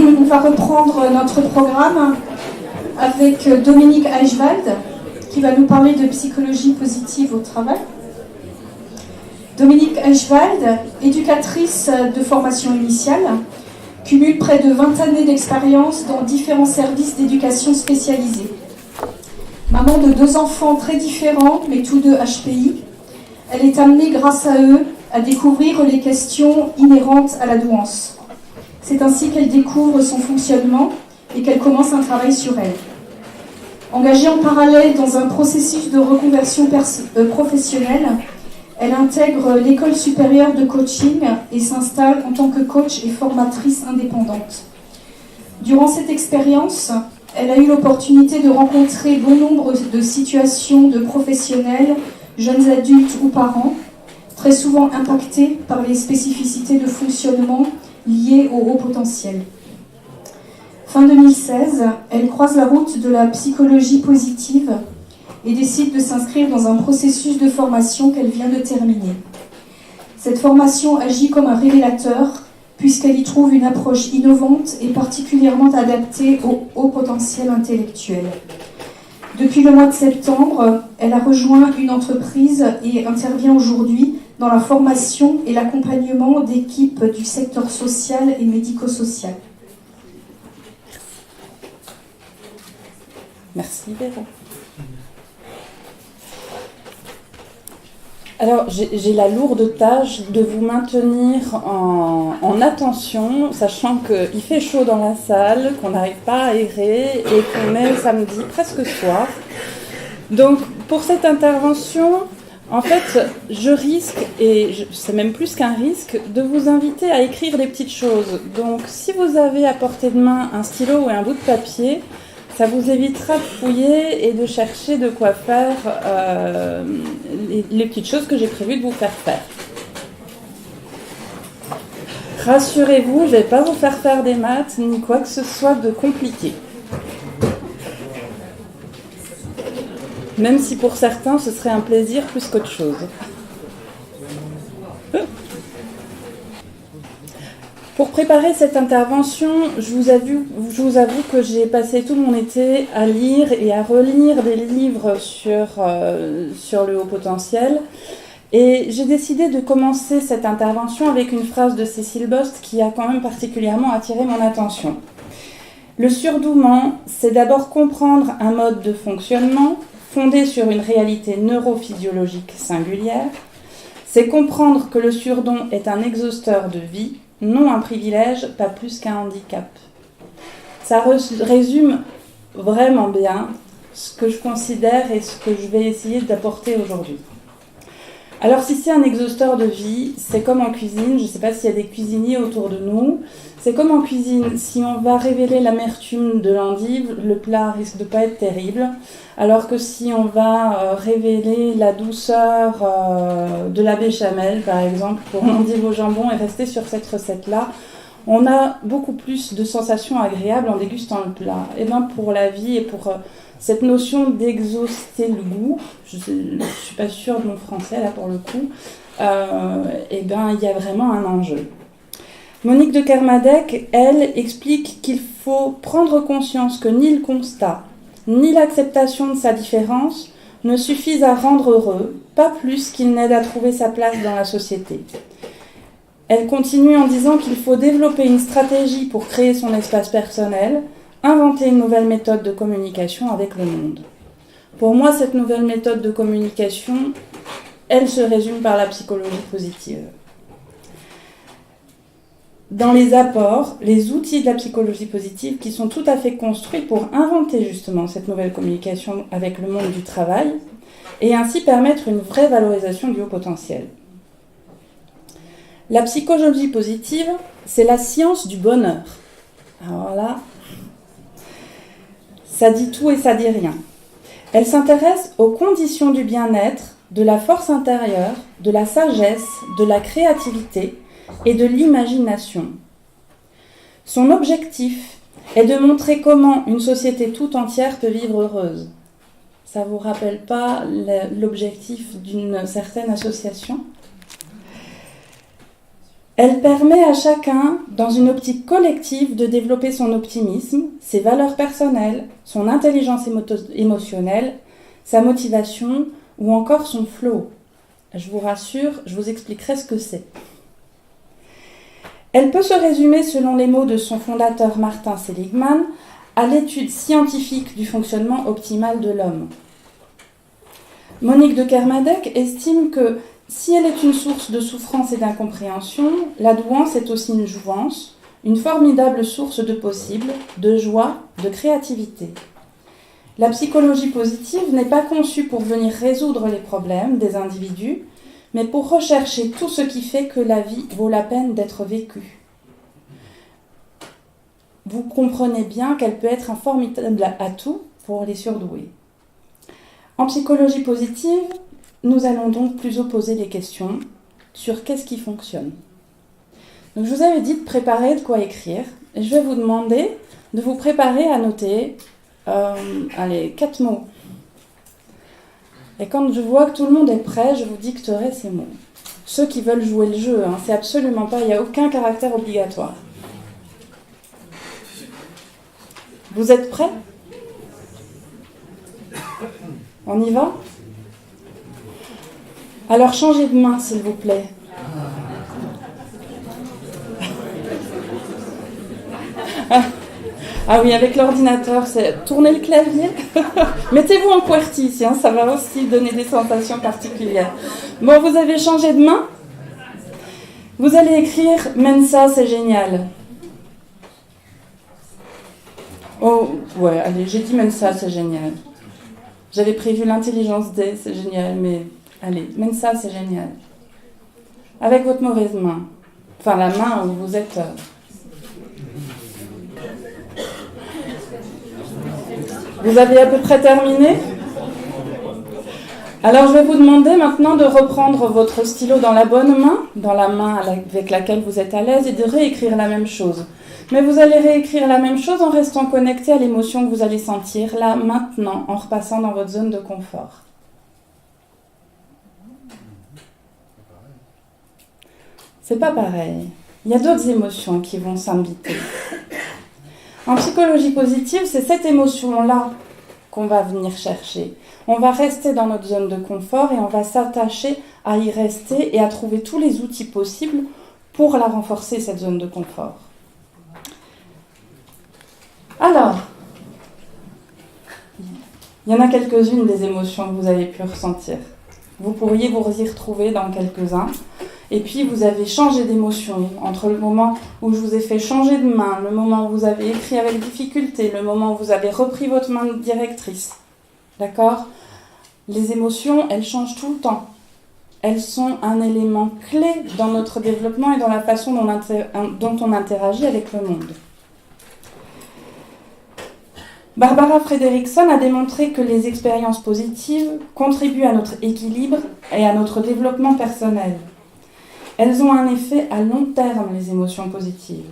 On va reprendre notre programme avec Dominique Eichwald qui va nous parler de psychologie positive au travail. Dominique Eichwald, éducatrice de formation initiale, cumule près de 20 années d'expérience dans différents services d'éducation spécialisés. Maman de 2 enfants très différents, mais tous 2 HPI, elle est amenée grâce à eux à découvrir les questions inhérentes à la douance. C'est ainsi qu'elle découvre son fonctionnement et qu'elle commence un travail sur elle. Engagée en parallèle dans un processus de reconversion professionnelle, elle intègre l'école supérieure de coaching et s'installe en tant que coach et formatrice indépendante. Durant cette expérience, elle a eu l'opportunité de rencontrer bon nombre de situations de professionnels, jeunes adultes ou parents, très souvent impactés par les spécificités de fonctionnement liées au haut potentiel. Fin 2016, elle croise la route de la psychologie positive et décide de s'inscrire dans un processus de formation qu'elle vient de terminer. Cette formation agit comme un révélateur puisqu'elle y trouve une approche innovante et particulièrement adaptée au haut potentiel intellectuel. Depuis le mois de septembre, elle a rejoint une entreprise et intervient aujourd'hui dans la formation et l'accompagnement d'équipes du secteur social et médico-social. Merci Véro. Alors, j'ai la lourde tâche de vous maintenir en attention, sachant qu'il fait chaud dans la salle, qu'on n'arrive pas à aérer et qu'on est samedi presque soir. Donc, pour cette intervention, en fait, je risque, et c'est même plus qu'un risque, de vous inviter à écrire des petites choses. Donc, si vous avez à portée de main un stylo ou un bout de papier, ça vous évitera de fouiller et de chercher de quoi faire les petites choses que j'ai prévu de vous faire faire. Rassurez-vous, je ne vais pas vous faire faire des maths ni quoi que ce soit de compliqué. Même si pour certains, ce serait un plaisir plus qu'autre chose. Pour préparer cette intervention, je vous avoue que j'ai passé tout mon été à lire et à relire des livres sur le haut potentiel. Et j'ai décidé de commencer cette intervention avec une phrase de Cécile Bost qui a quand même particulièrement attiré mon attention. Le surdouement, c'est d'abord comprendre un mode de fonctionnement fondé sur une réalité neurophysiologique singulière. C'est comprendre que le surdon est un exhausteur de vie, non un privilège, pas plus qu'un handicap. Ça résume vraiment bien ce que je considère et ce que je vais essayer d'apporter aujourd'hui. Alors si c'est un exhausteur de vie, c'est comme en cuisine, je ne sais pas s'il y a des cuisiniers autour de nous, c'est comme en cuisine, si on va révéler l'amertume de l'endive, le plat risque de ne pas être terrible, alors que si on va révéler la douceur de la béchamel, par exemple, pour l'endive au jambon et rester sur cette recette-là, on a beaucoup plus de sensations agréables en dégustant le plat. Et bien pour la vie et pour cette notion d'exhauster le goût, je ne suis pas sûre de mon français là pour le coup, et bien il y a vraiment un enjeu. Monique de Kermadec, elle, explique qu'il faut prendre conscience que ni le constat, ni l'acceptation de sa différence ne suffisent à rendre heureux, pas plus qu'il n'aide à trouver sa place dans la société. Elle continue en disant qu'il faut développer une stratégie pour créer son espace personnel, inventer une nouvelle méthode de communication avec le monde. Pour moi, cette nouvelle méthode de communication, elle se résume par la psychologie positive. Dans les apports, les outils de la psychologie positive qui sont tout à fait construits pour inventer justement cette nouvelle communication avec le monde du travail et ainsi permettre une vraie valorisation du haut potentiel. La psychologie positive, c'est la science du bonheur. Alors là, ça dit tout et ça dit rien. Elle s'intéresse aux conditions du bien-être, de la force intérieure, de la sagesse, de la créativité et de l'imagination. Son objectif est de montrer comment une société tout entière peut vivre heureuse. Ça ne vous rappelle pas l'objectif d'une certaine association ? Elle permet à chacun, dans une optique collective, de développer son optimisme, ses valeurs personnelles, son intelligence émotionnelle, sa motivation ou encore son flow. Je vous rassure, je vous expliquerai ce que c'est. Elle peut se résumer, selon les mots de son fondateur Martin Seligman, à l'étude scientifique du fonctionnement optimal de l'homme. Monique de Kermadec estime que si elle est une source de souffrance et d'incompréhension, la douance est aussi une jouvence, une formidable source de possibles, de joie, de créativité. La psychologie positive n'est pas conçue pour venir résoudre les problèmes des individus, mais pour rechercher tout ce qui fait que la vie vaut la peine d'être vécue. Vous comprenez bien qu'elle peut être un formidable atout pour les surdoués. En psychologie positive, nous allons donc plus poser les questions sur qu'est-ce qui fonctionne. Donc, je vous avais dit de préparer de quoi écrire, et je vais vous demander de vous préparer à noter 4 mots. Et quand je vois que tout le monde est prêt, je vous dicterai ces mots. Ceux qui veulent jouer le jeu, c'est absolument pas, il n'y a aucun caractère obligatoire. Vous êtes prêts ? On y va ? Alors changez de main, s'il vous plaît. Ah oui, avec l'ordinateur, c'est tourner le clavier. Mettez-vous en QWERTY ici, ça va aussi donner des sensations particulières. Bon, vous avez changé de main. Vous allez écrire « Mensa, c'est génial ». Oh, ouais, allez, j'ai dit Mensa, c'est génial. J'avais prévu l'intelligence D, c'est génial, mais allez, Mensa, c'est génial. Avec votre mauvaise main. Enfin, la main où vous êtes... Vous avez à peu près terminé ? Alors, je vais vous demander maintenant de reprendre votre stylo dans la bonne main, dans la main avec laquelle vous êtes à l'aise, et de réécrire la même chose. Mais vous allez réécrire la même chose en restant connecté à l'émotion que vous allez sentir là, maintenant, en repassant dans votre zone de confort. C'est pas pareil. Il y a d'autres émotions qui vont s'inviter. En psychologie positive, c'est cette émotion-là qu'on va venir chercher. On va rester dans notre zone de confort et on va s'attacher à y rester et à trouver tous les outils possibles pour la renforcer, cette zone de confort. Alors, il y en a quelques-unes des émotions que vous avez pu ressentir. Vous pourriez vous y retrouver dans quelques-uns. Et puis, vous avez changé d'émotion entre le moment où je vous ai fait changer de main, le moment où vous avez écrit avec difficulté, le moment où vous avez repris votre main directrice. D'accord ? Les émotions, elles changent tout le temps. Elles sont un élément clé dans notre développement et dans la façon dont on interagit avec le monde. Barbara Fredrickson a démontré que les expériences positives contribuent à notre équilibre et à notre développement personnel. Elles ont un effet à long terme, les émotions positives.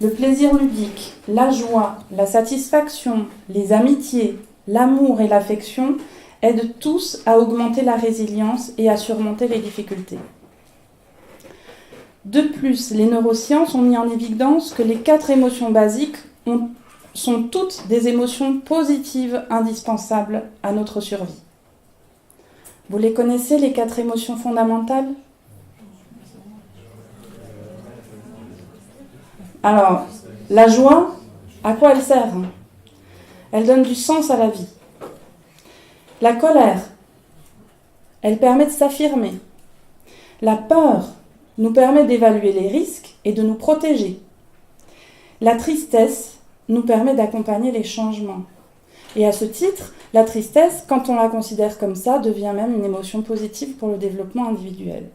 Le plaisir ludique, la joie, la satisfaction, les amitiés, l'amour et l'affection aident tous à augmenter la résilience et à surmonter les difficultés. De plus, les neurosciences ont mis en évidence que les 4 émotions basiques sont toutes des émotions positives indispensables à notre survie. Vous les connaissez, les 4 émotions fondamentales ? Alors, la joie, à quoi elle sert ? Elle donne du sens à la vie. La colère, elle permet de s'affirmer. La peur nous permet d'évaluer les risques et de nous protéger. La tristesse nous permet d'accompagner les changements. Et à ce titre, la tristesse, quand on la considère comme ça, devient même une émotion positive pour le développement individuel.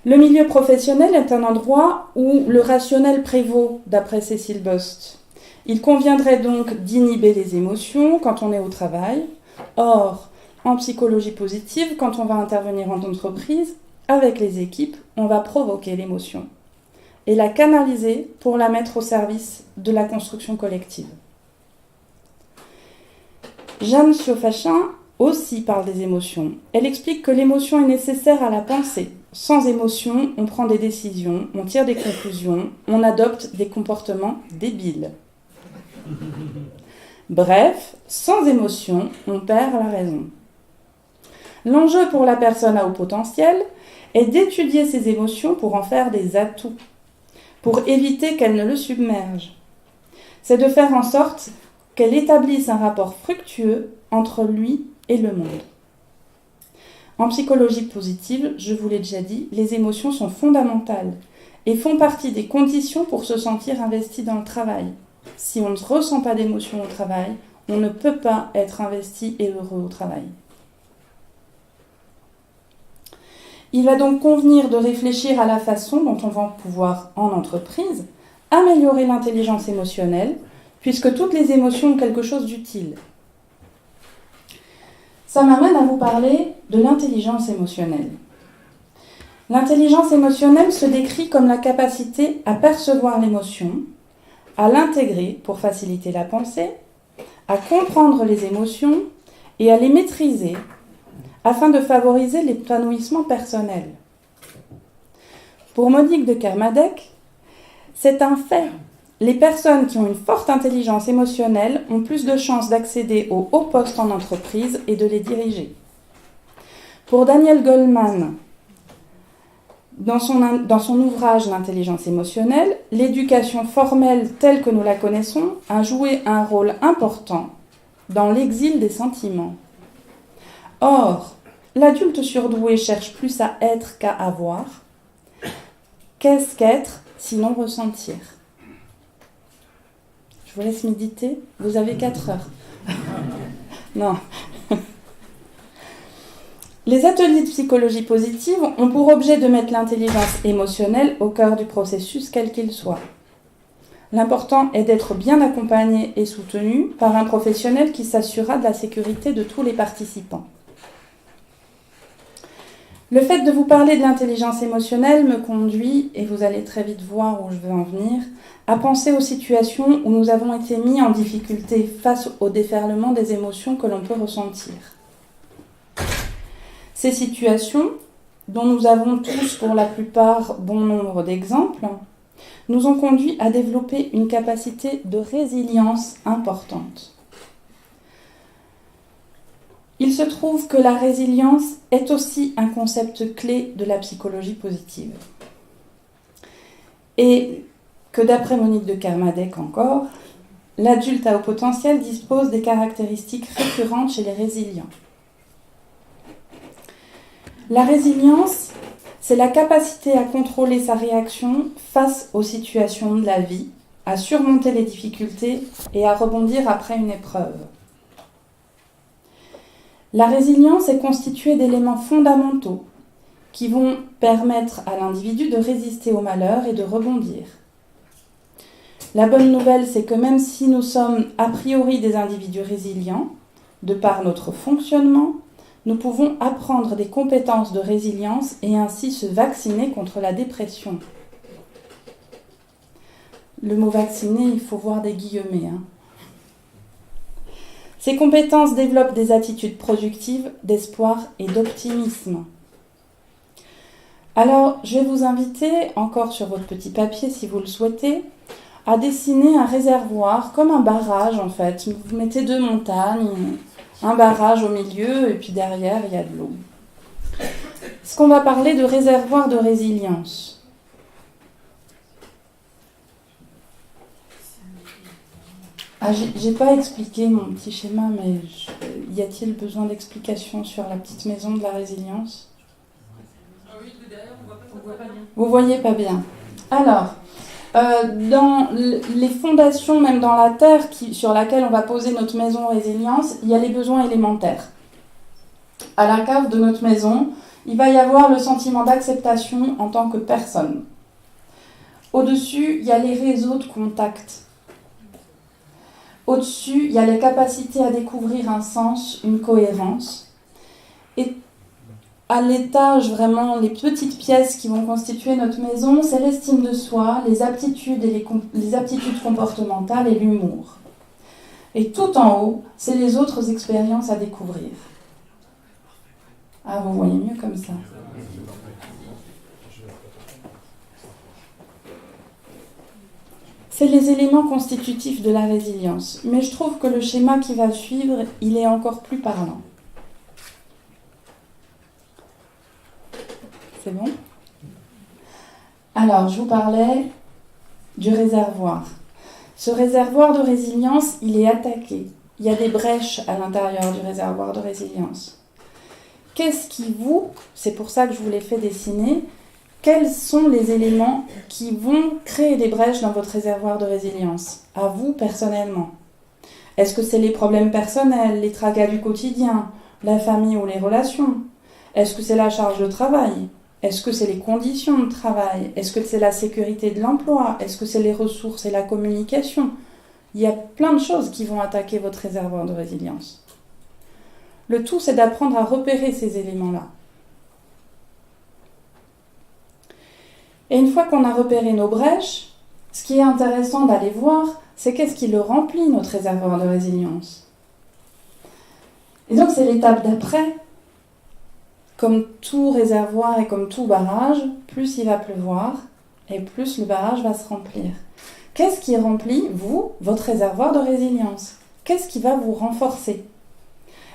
Le milieu professionnel est un endroit où le rationnel prévaut, d'après Cécile Bost. Il conviendrait donc d'inhiber les émotions quand on est au travail. Or, en psychologie positive, quand on va intervenir en entreprise, avec les équipes, on va provoquer l'émotion et la canaliser pour la mettre au service de la construction collective. Jeanne Siofachin aussi parle des émotions. Elle explique que l'émotion est nécessaire à la pensée, sans émotion, on prend des décisions, on tire des conclusions, on adopte des comportements débiles. Bref, sans émotion, on perd la raison. L'enjeu pour la personne à haut potentiel est d'étudier ses émotions pour en faire des atouts, pour éviter qu'elles ne le submergent. C'est de faire en sorte qu'elle établisse un rapport fructueux entre lui et le monde. En psychologie positive, je vous l'ai déjà dit, les émotions sont fondamentales et font partie des conditions pour se sentir investi dans le travail. Si on ne ressent pas d'émotions au travail, on ne peut pas être investi et heureux au travail. Il va donc convenir de réfléchir à la façon dont on va pouvoir, en entreprise, améliorer l'intelligence émotionnelle, puisque toutes les émotions ont quelque chose d'utile. Ça m'amène à vous parler de l'intelligence émotionnelle. L'intelligence émotionnelle se décrit comme la capacité à percevoir l'émotion, à l'intégrer pour faciliter la pensée, à comprendre les émotions et à les maîtriser afin de favoriser l'épanouissement personnel. Pour Monique de Kermadec, c'est un fait. Les personnes qui ont une forte intelligence émotionnelle ont plus de chances d'accéder aux hauts postes en entreprise et de les diriger. Pour Daniel Goleman, dans son ouvrage L'intelligence émotionnelle, l'éducation formelle telle que nous la connaissons a joué un rôle important dans l'exil des sentiments. Or, l'adulte surdoué cherche plus à être qu'à avoir. Qu'est-ce qu'être, sinon ressentir ? Je vous laisse méditer, vous avez 4 heures. Non. Les ateliers de psychologie positive ont pour objet de mettre l'intelligence émotionnelle au cœur du processus, quel qu'il soit. L'important est d'être bien accompagné et soutenu par un professionnel qui s'assurera de la sécurité de tous les participants. Le fait de vous parler de l'intelligence émotionnelle me conduit, et vous allez très vite voir où je veux en venir, à penser aux situations où nous avons été mis en difficulté face au déferlement des émotions que l'on peut ressentir. Ces situations, dont nous avons tous pour la plupart bon nombre d'exemples, nous ont conduit à développer une capacité de résilience importante. Il se trouve que la résilience est aussi un concept clé de la psychologie positive. Et que d'après Monique de Kermadec encore, l'adulte à haut potentiel dispose des caractéristiques récurrentes chez les résilients. La résilience, c'est la capacité à contrôler sa réaction face aux situations de la vie, à surmonter les difficultés et à rebondir après une épreuve. La résilience est constituée d'éléments fondamentaux qui vont permettre à l'individu de résister au malheur et de rebondir. La bonne nouvelle, c'est que même si nous sommes a priori des individus résilients, de par notre fonctionnement, nous pouvons apprendre des compétences de résilience et ainsi se vacciner contre la dépression. Le mot vacciner, il faut voir des guillemets. Ces compétences développent des attitudes productives, d'espoir et d'optimisme. Alors, je vais vous inviter, encore sur votre petit papier si vous le souhaitez, à dessiner un réservoir, comme un barrage en fait. Vous mettez 2 montagnes, un barrage au milieu et puis derrière il y a de l'eau. Est-ce qu'on va parler de réservoir de résilience ? J'ai pas expliqué mon petit schéma, mais y a-t-il besoin d'explications sur la petite maison de la résilience ? Ah oui, de derrière, on voit pas bien. Vous voyez pas bien. Alors, dans les fondations, même dans la terre sur laquelle on va poser notre maison résilience, il y a les besoins élémentaires. À la cave de notre maison, il va y avoir le sentiment d'acceptation en tant que personne. Au-dessus, il y a les réseaux de contacts. Au-dessus, il y a les capacités à découvrir un sens, une cohérence. Et à l'étage, vraiment, les petites pièces qui vont constituer notre maison, c'est l'estime de soi, les aptitudes, les aptitudes comportementales et l'humour. Et tout en haut, c'est les autres expériences à découvrir. Ah, vous voyez mieux comme ça. C'est les éléments constitutifs de la résilience. Mais je trouve que le schéma qui va suivre, il est encore plus parlant. C'est bon ? Alors, je vous parlais du réservoir. Ce réservoir de résilience, il est attaqué. Il y a des brèches à l'intérieur du réservoir de résilience. Qu'est-ce qui c'est pour ça que je vous l'ai fait dessiner, quels sont les éléments qui vont créer des brèches dans votre réservoir de résilience, à vous personnellement? Est-ce que c'est les problèmes personnels, les tracas du quotidien, la famille ou les relations? Est-ce que c'est la charge de travail? Est-ce que c'est les conditions de travail? Est-ce que c'est la sécurité de l'emploi? Est-ce que c'est les ressources et la communication? Il y a plein de choses qui vont attaquer votre réservoir de résilience. Le tout, c'est d'apprendre à repérer ces éléments-là. Et une fois qu'on a repéré nos brèches, ce qui est intéressant d'aller voir, c'est qu'est-ce qui le remplit, notre réservoir de résilience. Et donc, c'est l'étape d'après. Comme tout réservoir et comme tout barrage, plus il va pleuvoir et plus le barrage va se remplir. Qu'est-ce qui remplit, votre réservoir de résilience? Qu'est-ce qui va vous renforcer?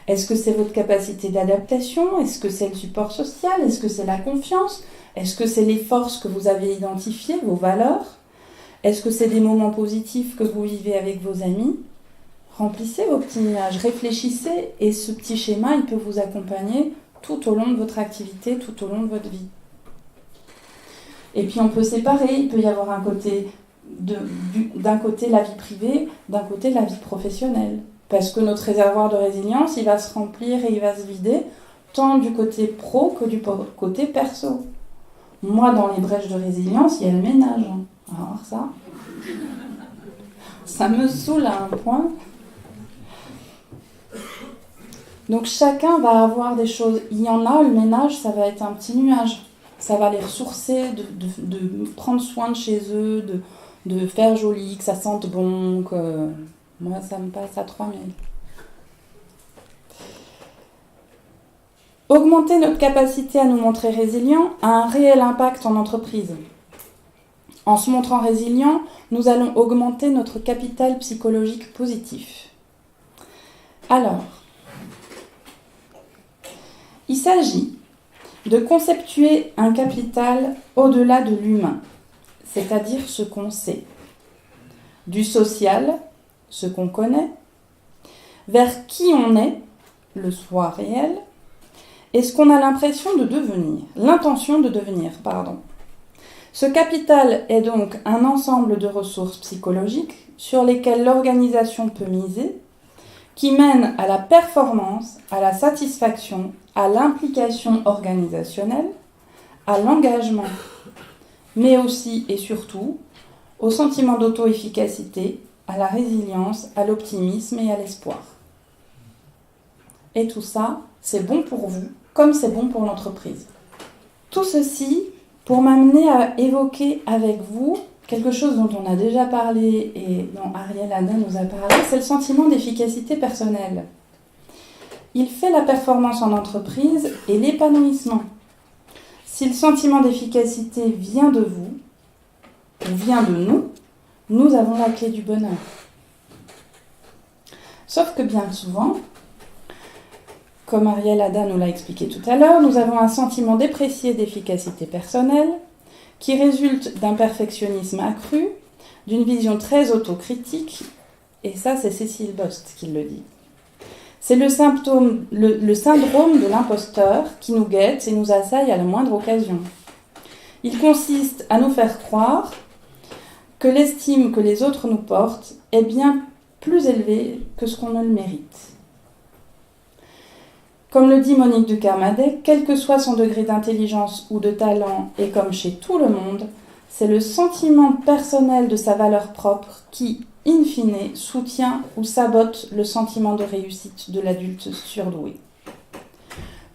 Est-ce que c'est votre capacité d'adaptation? Est-ce que c'est le support social? Est-ce que c'est la confiance? Est-ce que c'est les forces que vous avez identifiées, vos valeurs? Est-ce que c'est des moments positifs que vous vivez avec vos amis? Remplissez vos petits nuages, réfléchissez et ce petit schéma, il peut vous accompagner tout au long de votre activité, tout au long de votre vie. Et puis on peut séparer, il peut y avoir d'un côté la vie privée, d'un côté la vie professionnelle. Parce que notre réservoir de résilience, il va se remplir et il va se vider, tant du côté pro que du côté perso. Moi, dans les brèches de résilience, il y a le ménage. Alors ça me saoule à un point. Donc chacun va avoir des choses. Il y en a, le ménage, ça va être un petit nuage. Ça va les ressourcer, de prendre soin de chez eux, de faire joli, que ça sente bon, que... Moi, ça me passe à 3000. Augmenter notre capacité à nous montrer résilients a un réel impact en entreprise. En se montrant résilients, nous allons augmenter notre capital psychologique positif. Alors, il s'agit de conceptuer un capital au-delà de l'humain, c'est-à-dire ce qu'on sait, du social, ce qu'on connaît, vers qui on est, le soi réel, et ce qu'on a l'intention de devenir. Ce capital est donc un ensemble de ressources psychologiques sur lesquelles l'organisation peut miser, qui mènent à la performance, à la satisfaction, à l'implication organisationnelle, à l'engagement, mais aussi et surtout au sentiment d'auto-efficacité, à la résilience, à l'optimisme et à l'espoir. Et tout ça, c'est bon pour vous, comme c'est bon pour l'entreprise. Tout ceci pour m'amener à évoquer avec vous quelque chose dont on a déjà parlé et dont Ariel Ada nous a parlé, c'est le sentiment d'efficacité personnelle. Il fait la performance en entreprise et l'épanouissement. Si le sentiment d'efficacité vient de vous, ou vient de nous avons la clé du bonheur. Sauf que bien souvent, comme Ariel Ada nous l'a expliqué tout à l'heure, nous avons un sentiment déprécié d'efficacité personnelle qui résulte d'un perfectionnisme accru, d'une vision très autocritique, et ça c'est Cécile Bost qui le dit. C'est le syndrome de l'imposteur qui nous guette et nous assaille à la moindre occasion. Il consiste à nous faire croire que l'estime que les autres nous portent est bien plus élevée que ce qu'on ne le mérite. Comme le dit Monique Ducarmadec, quel que soit son degré d'intelligence ou de talent, et comme chez tout le monde, c'est le sentiment personnel de sa valeur propre qui, in fine, soutient ou sabote le sentiment de réussite de l'adulte surdoué.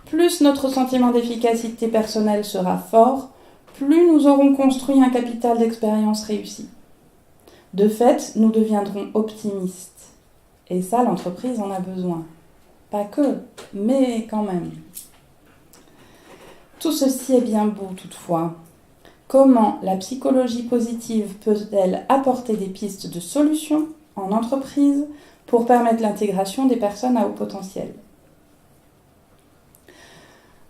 Plus notre sentiment d'efficacité personnelle sera fort, plus nous aurons construit un capital d'expérience réussi. De fait, nous deviendrons optimistes. Et ça, l'entreprise en a besoin. Pas que, mais quand même. Tout ceci est bien beau toutefois. comment la psychologie positive peut-elle apporter des pistes de solutions en entreprise pour permettre l'intégration des personnes à haut potentiel.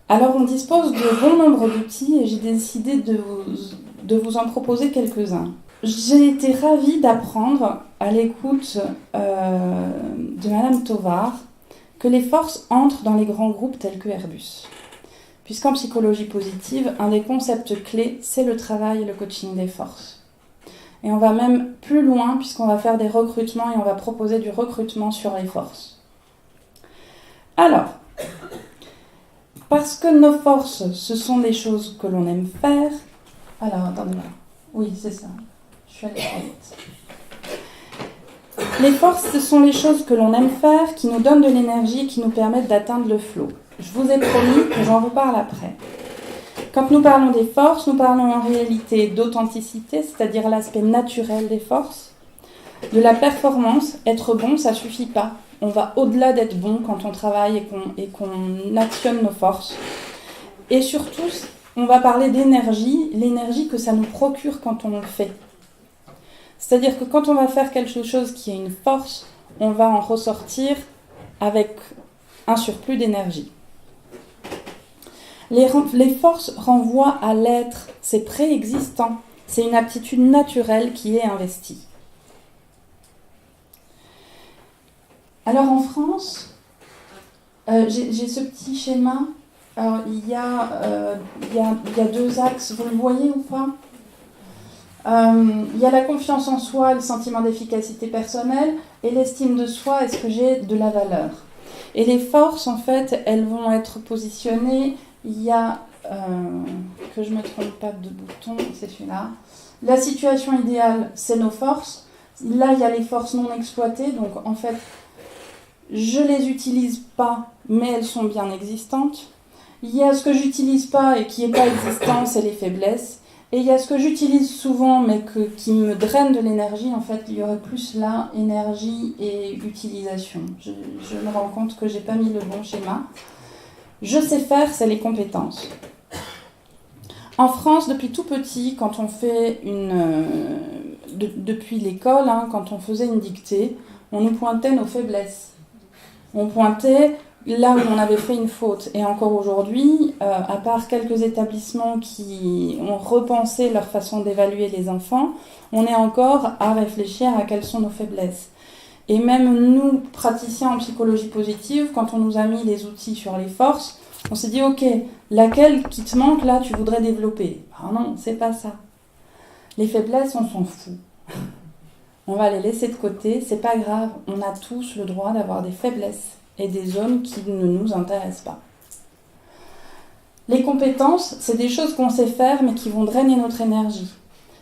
Alors on dispose de bon nombre d'outils et j'ai décidé de vous en proposer quelques-uns. J'ai été ravie d'apprendre à l'écoute de Madame Tovar que les forces entrent dans les grands groupes tels que Airbus. Puisqu'en psychologie positive, un des concepts clés, c'est le travail et le coaching des forces. Et on va même plus loin puisqu'on va faire des recrutements et on va proposer du recrutement sur les forces. Alors, parce que nos forces, ce sont des choses que l'on aime faire... Alors, attendez-moi. Oui, c'est ça. Je suis allée trop vite. Les forces, ce sont les choses que l'on aime faire, qui nous donnent de l'énergie et qui nous permettent d'atteindre le flow. Je vous ai promis que j'en reparle après. Quand nous parlons des forces, nous parlons en réalité d'authenticité, c'est-à-dire l'aspect naturel des forces. De la performance, être bon, ça ne suffit pas. On va au-delà d'être bon quand on travaille et qu'on actionne nos forces. Et surtout, on va parler d'énergie, l'énergie que ça nous procure quand on le fait. C'est-à-dire que quand on va faire quelque chose qui a une force, on va en ressortir avec un surplus d'énergie. Les forces renvoient à l'être, c'est préexistant, c'est une aptitude naturelle qui est investie. Alors en France, j'ai ce petit schéma. Alors, il y a deux axes, vous le voyez ou pas ? Il y a la confiance en soi, le sentiment d'efficacité personnelle et l'estime de soi, est-ce que j'ai de la valeur ? Et les forces, en fait, elles vont être positionnées. Il y a, que je ne me trompe pas de bouton, c'est celui-là. La situation idéale, c'est nos forces. Là, il y a les forces non exploitées. Donc, en fait, je ne les utilise pas, mais elles sont bien existantes. Il y a ce que je n'utilise pas et qui n'est pas existant, c'est les faiblesses. Et il y a ce que j'utilise souvent, mais qui me draine de l'énergie. En fait, il y aurait plus là, énergie et utilisation. Je me rends compte que je n'ai pas mis le bon schéma. Je sais faire, c'est les compétences. En France, depuis tout petit, quand on fait depuis l'école, quand on faisait une dictée, on nous pointait nos faiblesses. On pointait là où on avait fait une faute. Et encore aujourd'hui, à part quelques établissements qui ont repensé leur façon d'évaluer les enfants, on est encore à réfléchir à quelles sont nos faiblesses. Et même nous, praticiens en psychologie positive, quand on nous a mis les outils sur les forces, on s'est dit, ok, laquelle qui te manque, là, tu voudrais développer ? Ah non, c'est pas ça. Les faiblesses, on s'en fout. On va les laisser de côté, c'est pas grave. On a tous le droit d'avoir des faiblesses et des zones qui ne nous intéressent pas. Les compétences, c'est des choses qu'on sait faire, mais qui vont drainer notre énergie.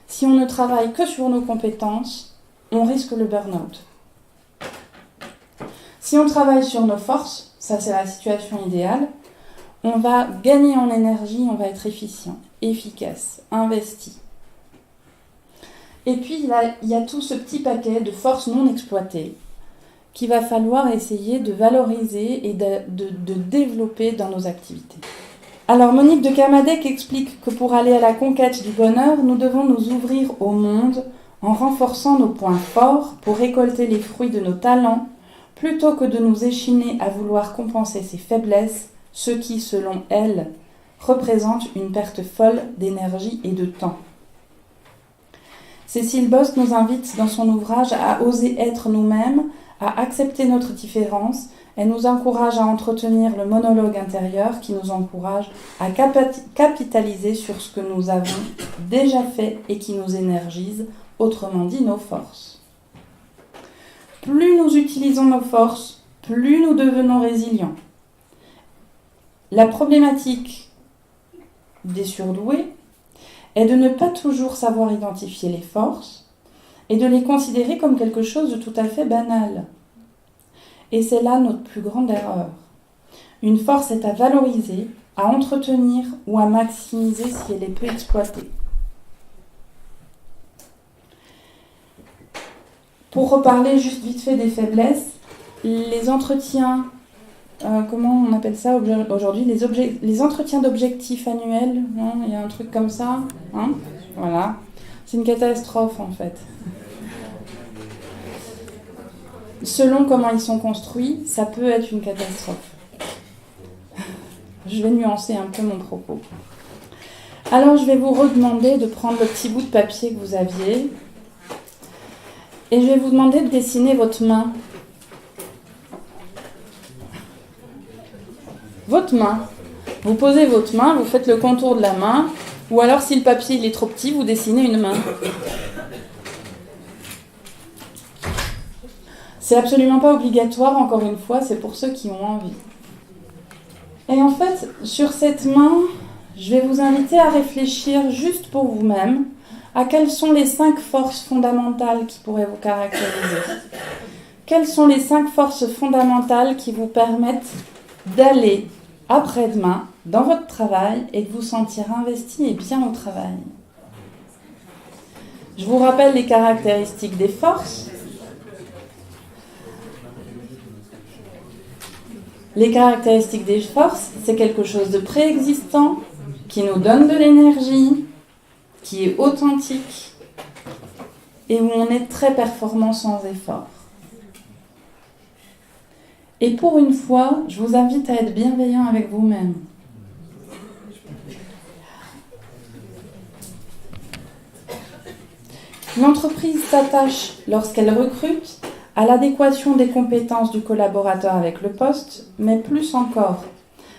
Si on ne travaille que sur nos compétences, on risque le burn-out. Si on travaille sur nos forces, ça c'est la situation idéale, on va gagner en énergie, on va être efficient, efficace, investi. Et puis il y a tout ce petit paquet de forces non exploitées qu'il va falloir essayer de valoriser et de développer dans nos activités. Alors Monique de Kermadec explique que pour aller à la conquête du bonheur, nous devons nous ouvrir au monde en renforçant nos points forts pour récolter les fruits de nos talents, plutôt que de nous échiner à vouloir compenser ses faiblesses, ce qui, selon elle, représente une perte folle d'énergie et de temps. Cécile Bost nous invite dans son ouvrage à oser être nous-mêmes, à accepter notre différence. Elle nous encourage à entretenir le monologue intérieur qui nous encourage à capitaliser sur ce que nous avons déjà fait et qui nous énergise, autrement dit nos forces. Plus nous utilisons nos forces, plus nous devenons résilients. La problématique des surdoués est de ne pas toujours savoir identifier les forces et de les considérer comme quelque chose de tout à fait banal. Et c'est là notre plus grande erreur. Une force est à valoriser, à entretenir ou à maximiser si elle est peu exploitée. Pour reparler juste vite fait des faiblesses, les entretiens comment on appelle ça aujourd'hui, les entretiens d'objectifs annuels, hein, il y a un truc comme ça, hein, voilà. C'est une catastrophe en fait. Selon comment ils sont construits, ça peut être une catastrophe. Je vais nuancer un peu mon propos. Alors je vais vous redemander de prendre le petit bout de papier que vous aviez et je vais vous demander de dessiner votre main. Votre main. Vous posez votre main, vous faites le contour de la main, ou alors si le papier il est trop petit, vous dessinez une main. C'est absolument pas obligatoire, encore une fois, c'est pour ceux qui ont envie. Et en fait, sur cette main, je vais vous inviter à réfléchir juste pour vous-même à quelles sont les 5 forces fondamentales qui pourraient vous caractériser. Quelles sont les 5 forces fondamentales qui vous permettent d'aller après-demain dans votre travail et de vous sentir investi et bien au travail. Je vous rappelle les caractéristiques des forces. Les caractéristiques des forces, c'est quelque chose de préexistant, qui nous donne de l'énergie, qui est authentique et où on est très performant sans effort. Et pour une fois, je vous invite à être bienveillant avec vous-même. L'entreprise s'attache, lorsqu'elle recrute, à l'adéquation des compétences du collaborateur avec le poste, mais plus encore,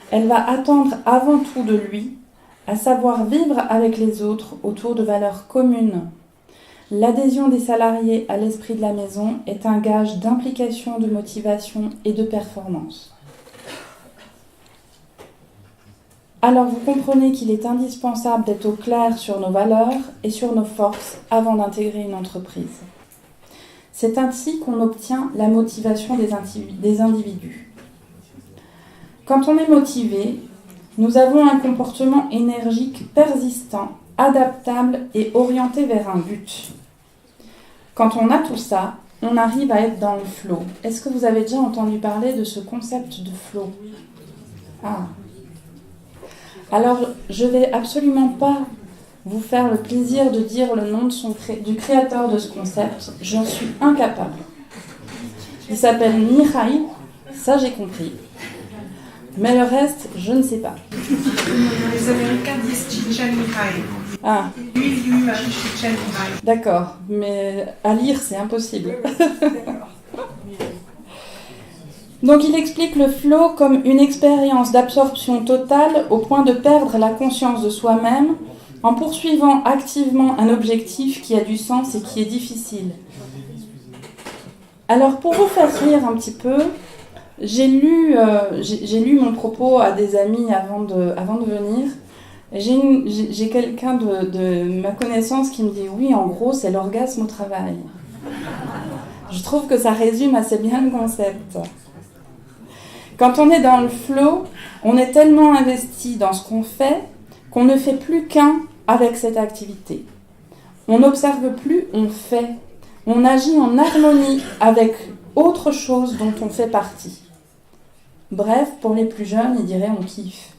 elle va attendre avant tout de lui, à savoir vivre avec les autres autour de valeurs communes. L'adhésion des salariés à l'esprit de la maison est un gage d'implication, de motivation et de performance. Alors vous comprenez qu'il est indispensable d'être au clair sur nos valeurs et sur nos forces avant d'intégrer une entreprise. C'est ainsi qu'on obtient la motivation des individus. Quand on est motivé, nous avons un comportement énergique persistant, adaptable et orienté vers un but. Quand on a tout ça, on arrive à être dans le flow. Est-ce que vous avez déjà entendu parler de ce concept de flow ? Ah. Alors, je ne vais absolument pas vous faire le plaisir de dire le nom du créateur de ce concept. J'en suis incapable. Il s'appelle Mihaly, ça j'ai compris. Mais le reste, je ne sais pas. Les Américains disent Csikszentmihalyi. Ah. Lui, il lui Csikszentmihalyi. D'accord, mais à lire, c'est impossible. Donc il explique le flow comme une expérience d'absorption totale au point de perdre la conscience de soi-même en poursuivant activement un objectif qui a du sens et qui est difficile. Alors pour vous faire rire un petit peu, j'ai lu mon propos à des amis avant de venir. J'ai quelqu'un de ma connaissance qui me dit « Oui, en gros, c'est l'orgasme au travail ». Je trouve que ça résume assez bien le concept. Quand on est dans le flow, on est tellement investi dans ce qu'on fait qu'on ne fait plus qu'un avec cette activité. On n'observe plus, on fait. On agit en harmonie avec autre chose dont on fait partie. Bref, pour les plus jeunes, ils diraient on kiffe.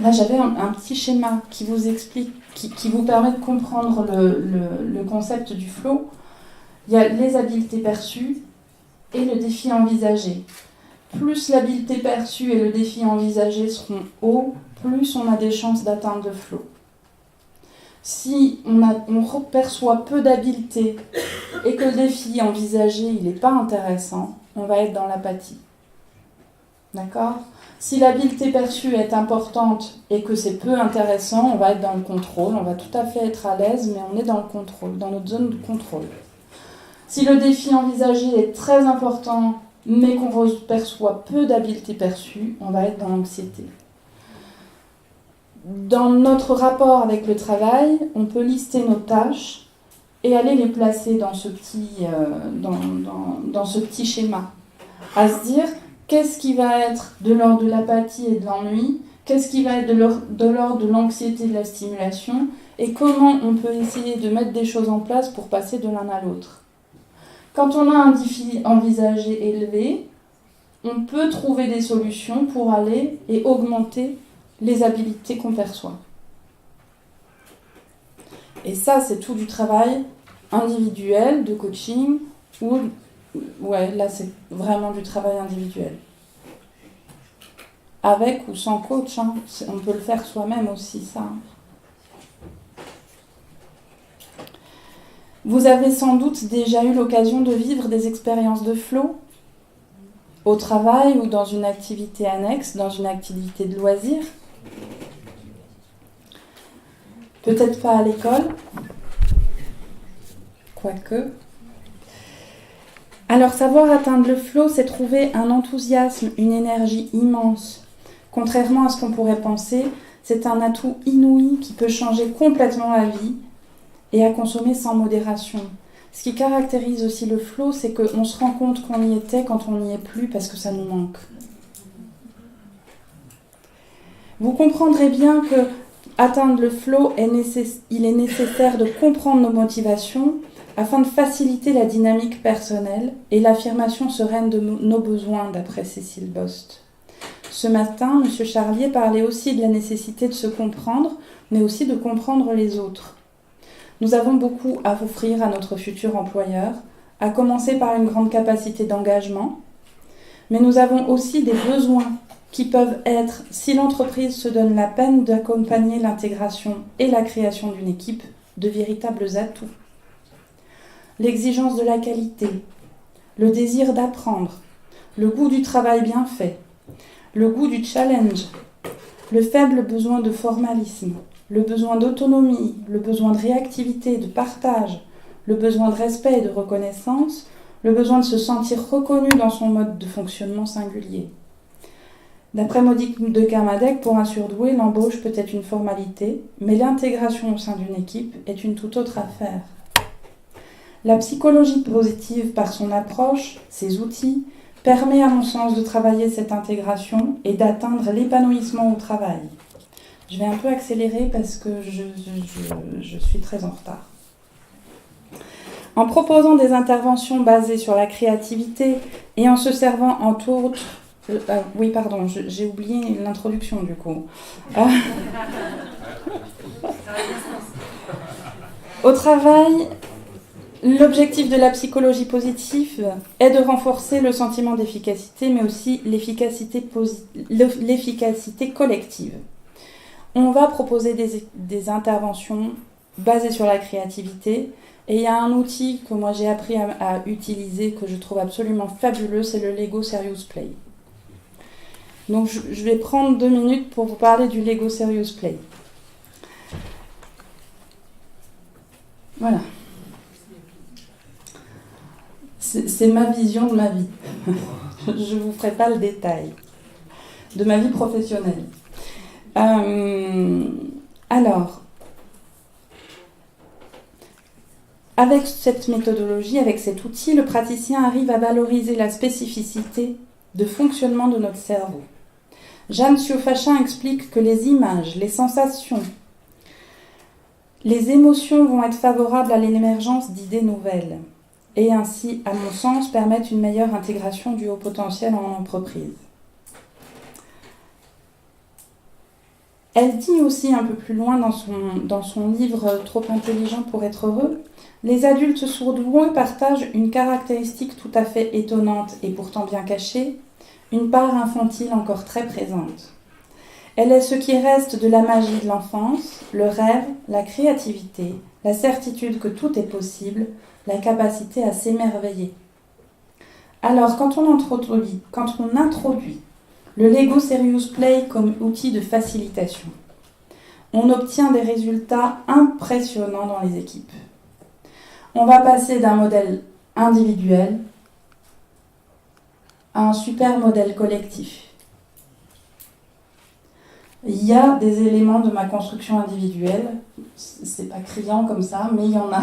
Là, j'avais un petit schéma qui vous explique, qui vous permet de comprendre le concept du flow. Il y a les habiletés perçues et le défi envisagé. Plus l'habileté perçue et le défi envisagé seront hauts, plus on a des chances d'atteindre le flow. Si on perçoit peu d'habileté et que le défi envisagé il n'est pas intéressant, on va être dans l'apathie. D'accord ? Si l'habileté perçue est importante et que c'est peu intéressant, on va être dans le contrôle, on va tout à fait être à l'aise, mais on est dans le contrôle, dans notre zone de contrôle. Si le défi envisagé est très important, mais qu'on perçoit peu d'habileté perçue, on va être dans l'anxiété. Dans notre rapport avec le travail, on peut lister nos tâches et aller les placer dans ce petit schéma. À se dire, qu'est-ce qui va être de l'ordre de l'apathie et de l'ennui, qu'est-ce qui va être de l'ordre de l'anxiété et de la stimulation, et comment on peut essayer de mettre des choses en place pour passer de l'un à l'autre. Quand on a un défi envisagé élevé, on peut trouver des solutions pour aller et augmenter les habilités qu'on perçoit. Et ça, c'est tout du travail individuel, de coaching, ou ouais, là, c'est vraiment du travail individuel. Avec ou sans coach, hein. On peut le faire soi-même aussi, ça. Vous avez sans doute déjà eu l'occasion de vivre des expériences de flow au travail ou dans une activité annexe, dans une activité de loisir. Peut-être pas à l'école, quoique. Alors, savoir atteindre le flow, c'est trouver un enthousiasme, une énergie immense. Contrairement à ce qu'on pourrait penser, c'est un atout inouï qui peut changer complètement la vie et à consommer sans modération. Ce qui caractérise aussi le flow, c'est qu'on se rend compte qu'on y était quand on n'y est plus parce que ça nous manque. Vous comprendrez bien que atteindre le flow, il est nécessaire de comprendre nos motivations afin de faciliter la dynamique personnelle et l'affirmation sereine de nos besoins, d'après Cécile Bost. Ce matin, M. Charlier parlait aussi de la nécessité de se comprendre, mais aussi de comprendre les autres. Nous avons beaucoup à offrir à notre futur employeur, à commencer par une grande capacité d'engagement, mais nous avons aussi des besoins qui peuvent être, si l'entreprise se donne la peine d'accompagner l'intégration et la création d'une équipe, de véritables atouts. L'exigence de la qualité, le désir d'apprendre, le goût du travail bien fait, le goût du challenge, le faible besoin de formalisme, le besoin d'autonomie, le besoin de réactivité, de partage, le besoin de respect et de reconnaissance, le besoin de se sentir reconnu dans son mode de fonctionnement singulier. D'après Monique de Kermadec, pour un surdoué, l'embauche peut être une formalité, mais l'intégration au sein d'une équipe est une toute autre affaire. La psychologie positive, par son approche, ses outils, permet à mon sens de travailler cette intégration et d'atteindre l'épanouissement au travail. Je vais un peu accélérer parce que je suis très en retard. En proposant des interventions basées sur la créativité et en se servant entre autres... oui, pardon, j'ai oublié l'introduction du coup. Au travail, l'objectif de la psychologie positive est de renforcer le sentiment d'efficacité, mais aussi l'efficacité collective. On va proposer des interventions basées sur la créativité, et il y a un outil que moi j'ai appris à utiliser, que je trouve absolument fabuleux, c'est le Lego Serious Play. Donc je vais prendre 2 minutes pour vous parler du Lego Serious Play. Voilà. C'est ma vision de ma vie. Je ne vous ferai pas le détail de ma vie professionnelle. Alors, avec cette méthodologie, avec cet outil, le praticien arrive à valoriser la spécificité de fonctionnement de notre cerveau. Jeanne Siofachin explique que les images, les sensations, les émotions vont être favorables à l'émergence d'idées nouvelles et ainsi, à mon sens, permettre une meilleure intégration du haut potentiel en entreprise. Elle dit aussi un peu plus loin dans son livre « Trop intelligent pour être heureux », les adultes surdoués partagent une caractéristique tout à fait étonnante et pourtant bien cachée, une part infantile encore très présente. Elle est ce qui reste de la magie de l'enfance, le rêve, la créativité, la certitude que tout est possible, la capacité à s'émerveiller. Alors, quand on introduit le Lego Serious Play comme outil de facilitation, on obtient des résultats impressionnants dans les équipes. On va passer d'un modèle individuel à un super modèle collectif. Il y a des éléments de ma construction individuelle, c'est pas criant comme ça, mais il y en a.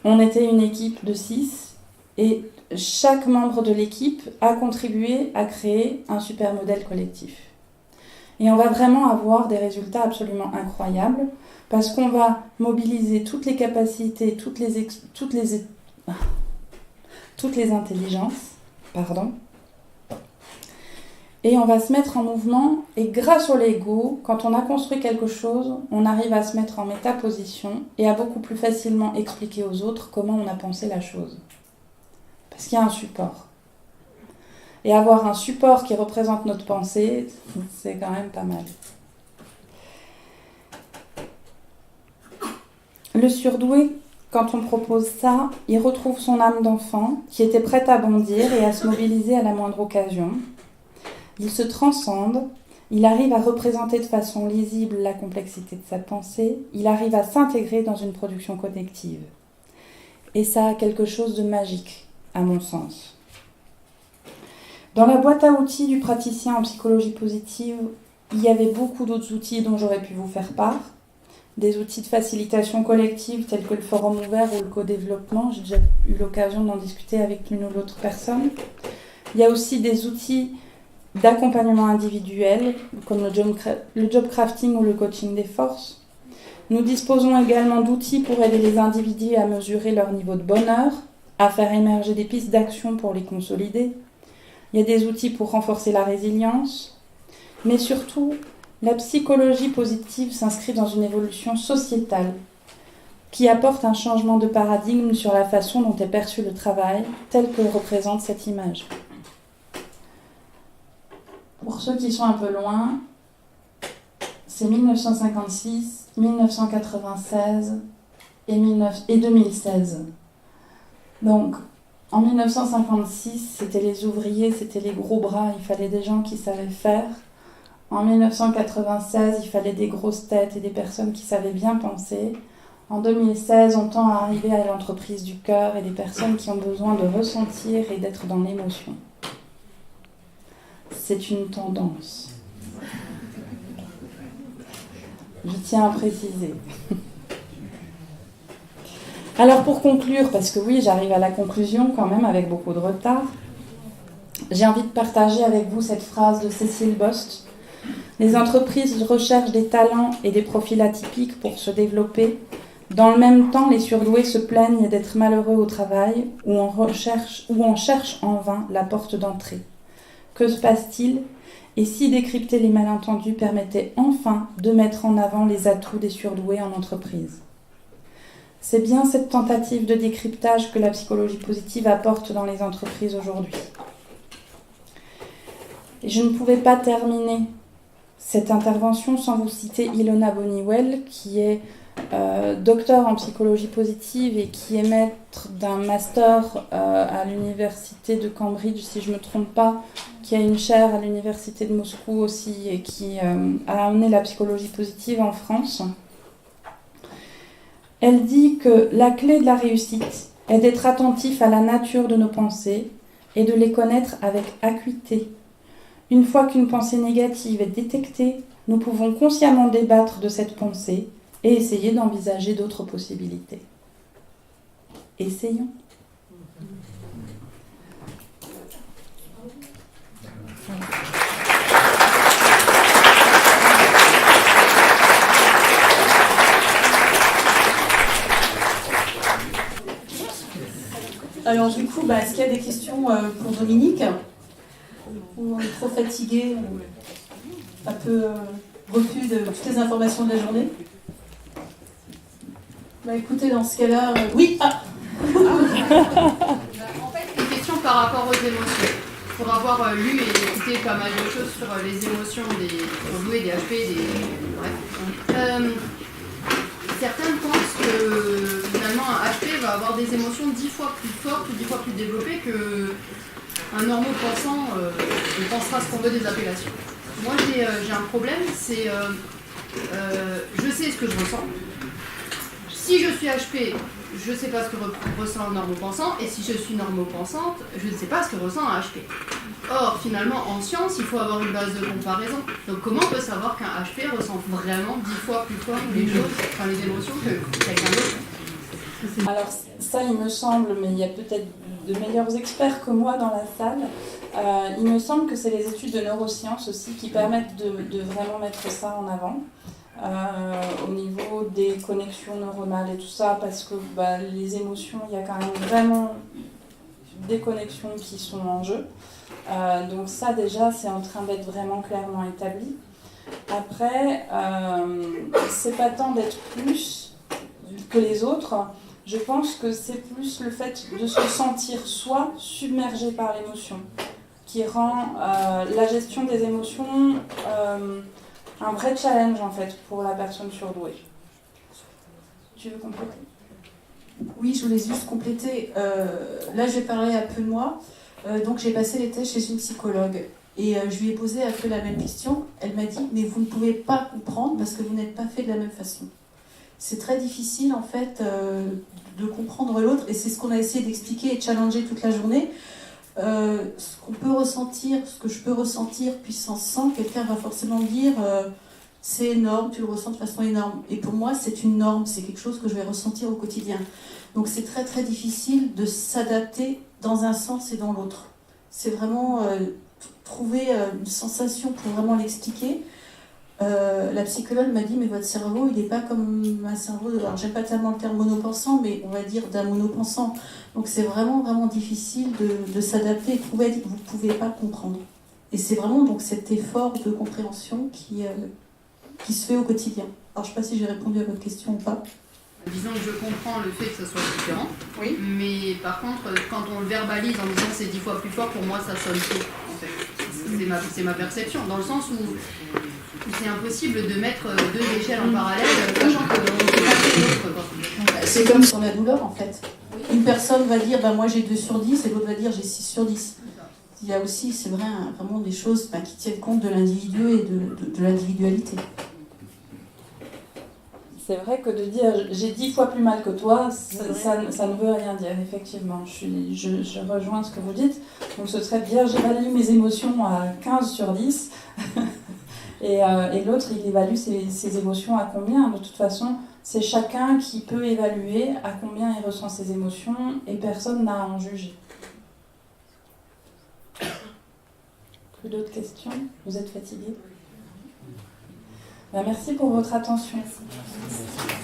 On était une équipe de 6 et chaque membre de l'équipe a contribué à créer un super modèle collectif. Et on va vraiment avoir des résultats absolument incroyables parce qu'on va mobiliser toutes les capacités, toutes les intelligences, Et on va se mettre en mouvement, et grâce au Lego, quand on a construit quelque chose, on arrive à se mettre en métaposition et à beaucoup plus facilement expliquer aux autres comment on a pensé la chose. Parce qu'il y a un support. Et avoir un support qui représente notre pensée, c'est quand même pas mal. Le surdoué, quand on propose ça, il retrouve son âme d'enfant qui était prête à bondir et à se mobiliser à la moindre occasion. Il se transcende, il arrive à représenter de façon lisible la complexité de sa pensée, il arrive à s'intégrer dans une production collective. Et ça a quelque chose de magique, à mon sens. Dans la boîte à outils du praticien en psychologie positive, il y avait beaucoup d'autres outils dont j'aurais pu vous faire part. Des outils de facilitation collective tels que le forum ouvert ou le co-développement. J'ai déjà eu l'occasion d'en discuter avec l'une ou l'autre personne. Il y a aussi des outils d'accompagnement individuel, comme le job crafting ou le coaching des forces. Nous disposons également d'outils pour aider les individus à mesurer leur niveau de bonheur, à faire émerger des pistes d'action pour les consolider. Il y a des outils pour renforcer la résilience, mais surtout, la psychologie positive s'inscrit dans une évolution sociétale qui apporte un changement de paradigme sur la façon dont est perçu le travail, tel que le représente cette image. Pour ceux qui sont un peu loin, c'est 1956, 1996 et 2016. Donc, en 1956, c'était les ouvriers, c'était les gros bras, il fallait des gens qui savaient faire. En 1996, il fallait des grosses têtes et des personnes qui savaient bien penser. En 2016, on tend à arriver à l'entreprise du cœur et des personnes qui ont besoin de ressentir et d'être dans l'émotion. C'est une tendance. Je tiens à préciser. Alors pour conclure, parce que oui, j'arrive à la conclusion quand même avec beaucoup de retard, j'ai envie de partager avec vous cette phrase de Cécile Bost. Les entreprises recherchent des talents et des profils atypiques pour se développer. Dans le même temps, les surdoués se plaignent d'être malheureux au travail ou on cherche en vain la porte d'entrée. Que se passe-t-il ? Et si décrypter les malentendus permettait enfin de mettre en avant les atouts des surdoués en entreprise ? C'est bien cette tentative de décryptage que la psychologie positive apporte dans les entreprises aujourd'hui. Et je ne pouvais pas terminer cette intervention sans vous citer Ilona Boniwell, qui est docteur en psychologie positive et qui est maître d'un master à l'université de Cambridge, si je ne me trompe pas, qui a une chaire à l'université de Moscou aussi et qui a amené la psychologie positive en France. Elle dit que la clé de la réussite est d'être attentif à la nature de nos pensées et de les connaître avec acuité. Une fois qu'une pensée négative est détectée, nous pouvons consciemment débattre de cette pensée et essayer d'envisager d'autres possibilités. Essayons. Alors du coup, est-ce qu'il y a des questions pour Dominique ? Ou on est trop fatigué, un peu refus de toutes les informations de la journée ? Écoutez, dans ce cas-là, oui. En fait, une question par rapport aux émotions. Pour avoir lu et écouté pas mal de choses sur les émotions des surdoués, des HP, bref. Certains pensent que finalement un HP va avoir des émotions 10 fois plus fortes ou 10 fois plus développées qu'un normaux-pensant on pensera ce qu'on veut des appellations. Moi j'ai un problème, c'est je sais ce que je ressens. Si je suis HP, je ne sais pas ce que ressent un normaux-pensant, et si je suis normaux-pensante, je ne sais pas ce que ressent un HP. Or, finalement, en science, il faut avoir une base de comparaison. Donc comment on peut savoir qu'un HP ressent vraiment 10 fois plus fort les choses, les émotions que quelqu'un d'autre ? Alors ça, il me semble, mais il y a peut-être de meilleurs experts que moi dans la salle, il me semble que c'est les études de neurosciences aussi qui permettent de vraiment mettre ça en avant. Au niveau des connexions neuronales et tout ça, parce que les émotions, il y a quand même vraiment des connexions qui sont en jeu. Donc ça déjà c'est en train d'être vraiment clairement établi. Après, c'est pas tant d'être plus que les autres. Je pense que c'est plus le fait de se sentir soi submergé par l'émotion qui rend la gestion des émotions un vrai challenge en fait pour la personne surdouée. Tu veux compléter ? Oui, je voulais juste compléter. Là, je vais parler un peu de moi. Donc, j'ai passé l'été chez une psychologue et je lui ai posé un peu la même question. Elle m'a dit, mais vous ne pouvez pas comprendre parce que vous n'êtes pas fait de la même façon. C'est très difficile, en fait, de comprendre l'autre et c'est ce qu'on a essayé d'expliquer et de challenger toute la journée. Ce qu'on peut ressentir, ce que je peux ressentir puissance 100, quelqu'un va forcément me dire c'est énorme, tu le ressens de façon énorme. Et pour moi, c'est une norme, c'est quelque chose que je vais ressentir au quotidien. Donc c'est très très difficile de s'adapter dans un sens et dans l'autre. C'est vraiment trouver une sensation pour vraiment l'expliquer. La psychologue m'a dit, mais votre cerveau, il n'est pas comme un cerveau, alors j'aime pas tellement le terme monopensant, mais on va dire d'un monopensant. Donc c'est vraiment vraiment difficile de s'adapter et de trouver, vous ne pouvez pas comprendre. Et c'est vraiment donc cet effort de compréhension qui se fait au quotidien. Alors je ne sais pas si j'ai répondu à votre question ou pas. Disons que je comprends le fait que ça soit différent, oui. Mais par contre, quand on le verbalise en disant c'est 10 fois plus fort, pour moi ça sonne faux, en fait. C'est ma perception, dans le sens où c'est impossible de mettre deux échelles en parallèle, sachant qu'on ne peut pas faire l'autre. C'est comme sur la douleur, en fait. Une personne va dire moi j'ai 2 sur 10 et l'autre va dire j'ai 6 sur 10. Il y a aussi, c'est vrai, vraiment des choses qui tiennent compte de l'individu et de l'individualité. C'est vrai que de dire j'ai 10 fois plus mal que toi, ça ne veut rien dire, effectivement. Je rejoins ce que vous dites. Donc ce serait de dire j'évalue mes émotions à 15 sur 10 et l'autre il évalue ses émotions à combien. De toute façon, c'est chacun qui peut évaluer à combien il ressent ses émotions et personne n'a à en juger. Plus d'autres questions ? Vous êtes fatigués ? Merci pour votre attention. Merci.